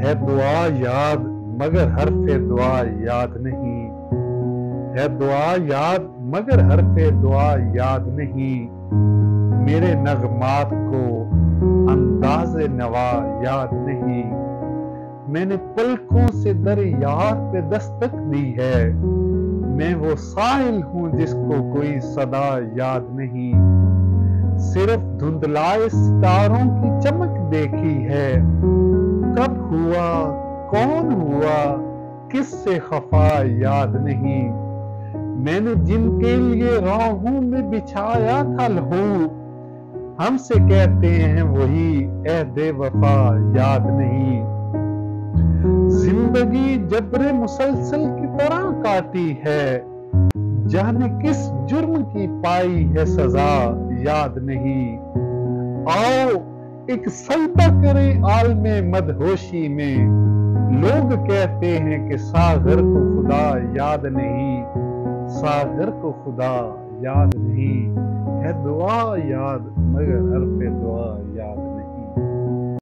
ہے دعا یاد مگر حرف دعا یاد نہیں، ہے دعا یاد مگر حرف دعا یاد نہیں، میرے نغمات کو انداز نوا یاد نہیں، میں نے پلکوں سے در یار پہ دستک دی ہے، میں وہ سائل ہوں جس کو کوئی صدا یاد نہیں، صرف دھندلائے ستاروں کی چمک دیکھی ہے، کب ہوا کون ہوا کس سے خفا یاد نہیں، میں نے جن کے لیے راہوں میں بچھایا تھا لہو، ہم سے کہتے ہیں وہی عہد وفا یاد نہیں، زندگی جبر مسلسل کی طرح کاٹی ہے، جانے کس جرم کی پائی ہے سزا یاد نہیں، آؤ ایک سجدہ کریں عالم مدہوشی میں، لوگ کہتے ہیں کہ ساغر کو خدا یاد نہیں، ساغر کو خدا یاد نہیں، ہے دعا یاد مگر حرف دعا یاد نہیں۔